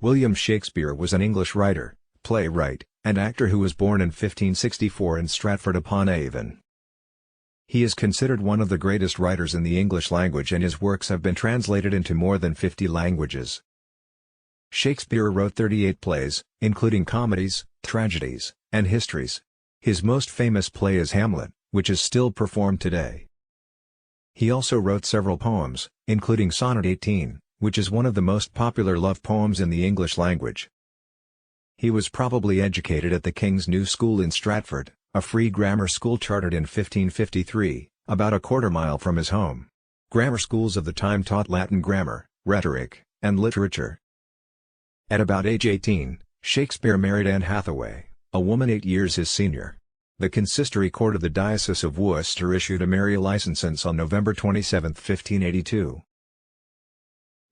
William Shakespeare was an English writer, playwright, and actor who was born in 1564 in Stratford-upon-Avon. He is considered one of the greatest writers in the English language, and his works have been translated into more than 50 languages. Shakespeare wrote 38 plays, including comedies, tragedies, and histories. His most famous play is Hamlet, which is still performed today. He also wrote several poems, including Sonnet 18, which is one of the most popular love poems in the English language. He was probably educated at the King's New School in Stratford, a free grammar school chartered in 1553, about a quarter-mile from his home. Grammar schools of the time taught Latin grammar, rhetoric, and literature. At about age 18, Shakespeare married Anne Hathaway, a woman 8 years his senior. The consistory court of the Diocese of Worcester issued a marriage license on November 27, 1582.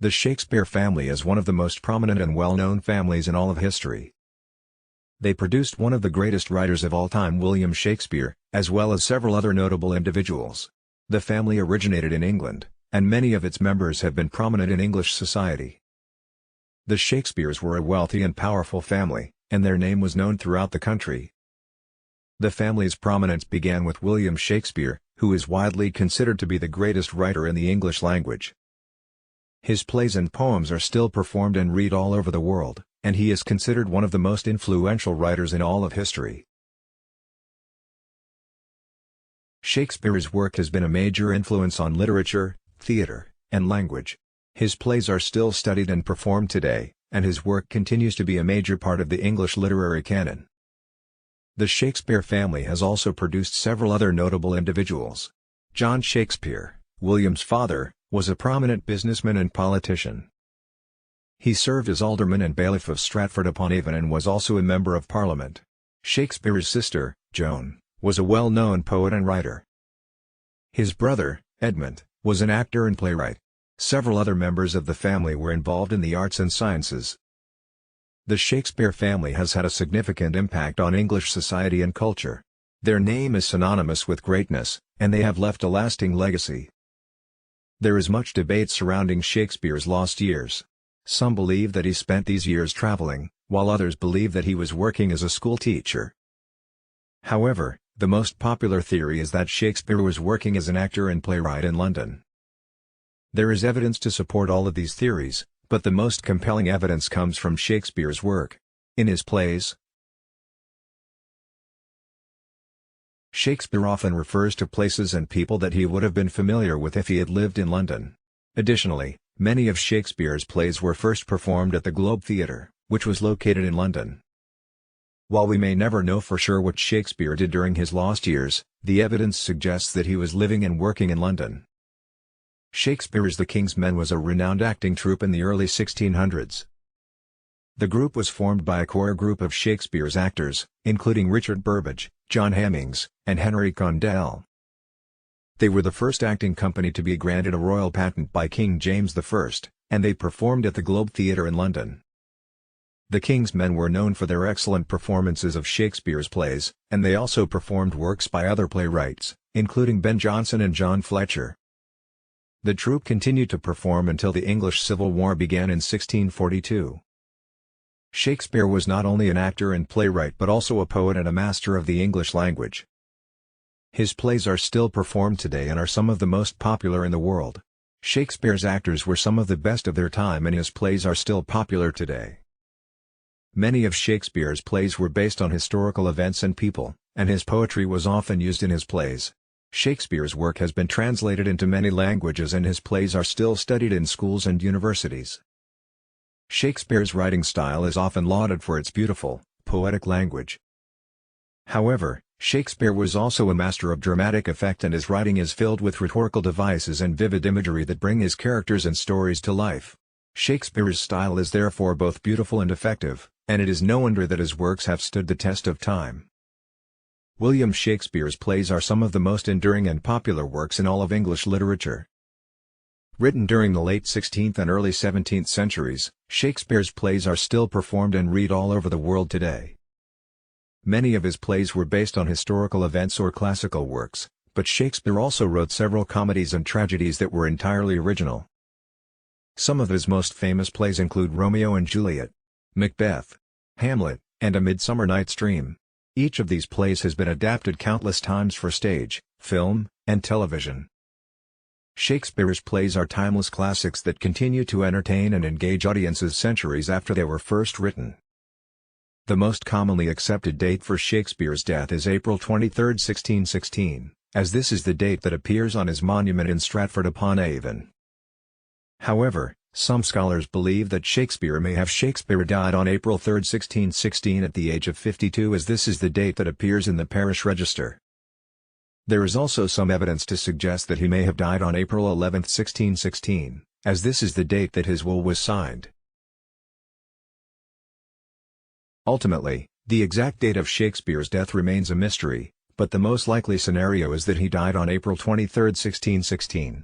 The Shakespeare family is one of the most prominent and well-known families in all of history. They produced one of the greatest writers of all time, William Shakespeare, as well as several other notable individuals. The family originated in England, and many of its members have been prominent in English society. The Shakespeares were a wealthy and powerful family, and their name was known throughout the country. The family's prominence began with William Shakespeare, who is widely considered to be the greatest writer in the English language. His plays and poems are still performed and read all over the world, and he is considered one of the most influential writers in all of history. Shakespeare's work has been a major influence on literature, theater, and language. His plays are still studied and performed today, and his work continues to be a major part of the English literary canon. The Shakespeare family has also produced several other notable individuals. John Shakespeare, William's father, was a prominent businessman and politician. He served as alderman and bailiff of Stratford-upon-Avon and was also a member of Parliament. Shakespeare's sister, Joan, was a well-known poet and writer. His brother, Edmund, was an actor and playwright. Several other members of the family were involved in the arts and sciences. The Shakespeare family has had a significant impact on English society and culture. Their name is synonymous with greatness, and they have left a lasting legacy. There is much debate surrounding Shakespeare's lost years. Some believe that he spent these years traveling, while others believe that he was working as a school teacher. However, the most popular theory is that Shakespeare was working as an actor and playwright in London. There is evidence to support all of these theories, but the most compelling evidence comes from Shakespeare's work. In his plays, Shakespeare often refers to places and people that he would have been familiar with if he had lived in London. Additionally, many of Shakespeare's plays were first performed at the Globe Theatre, which was located in London. While we may never know for sure what Shakespeare did during his lost years, the evidence suggests that he was living and working in London. Shakespeare's The King's Men was a renowned acting troupe in the early 1600s. The group was formed by a core group of Shakespeare's actors, including Richard Burbage, John Hemmings, and Henry Condell. They were the first acting company to be granted a royal patent by King James I, and they performed at the Globe Theatre in London. The King's Men were known for their excellent performances of Shakespeare's plays, and they also performed works by other playwrights, including Ben Jonson and John Fletcher. The troupe continued to perform until the English Civil War began in 1642. Shakespeare was not only an actor and playwright but also a poet and a master of the English language. His plays are still performed today and are some of the most popular in the world. Shakespeare's actors were some of the best of their time and his plays are still popular today. Many of Shakespeare's plays were based on historical events and people, and his poetry was often used in his plays. Shakespeare's work has been translated into many languages and his plays are still studied in schools and universities. Shakespeare's writing style is often lauded for its beautiful, poetic language. However, Shakespeare was also a master of dramatic effect and his writing is filled with rhetorical devices and vivid imagery that bring his characters and stories to life. Shakespeare's style is therefore both beautiful and effective, and it is no wonder that his works have stood the test of time. William Shakespeare's plays are some of the most enduring and popular works in all of English literature. Written during the late 16th and early 17th centuries, Shakespeare's plays are still performed and read all over the world today. Many of his plays were based on historical events or classical works, but Shakespeare also wrote several comedies and tragedies that were entirely original. Some of his most famous plays include Romeo and Juliet, Macbeth, Hamlet, and A Midsummer Night's Dream. Each of these plays has been adapted countless times for stage, film, and television. Shakespeare's plays are timeless classics that continue to entertain and engage audiences centuries after they were first written. The most commonly accepted date for Shakespeare's death is April 23, 1616, as this is the date that appears on his monument in Stratford-upon-Avon. However, some scholars believe that Shakespeare died on April 3, 1616 at the age of 52, as this is the date that appears in the parish register. There is also some evidence to suggest that he may have died on April 11, 1616, as this is the date that his will was signed. Ultimately, the exact date of Shakespeare's death remains a mystery, but the most likely scenario is that he died on April 23, 1616.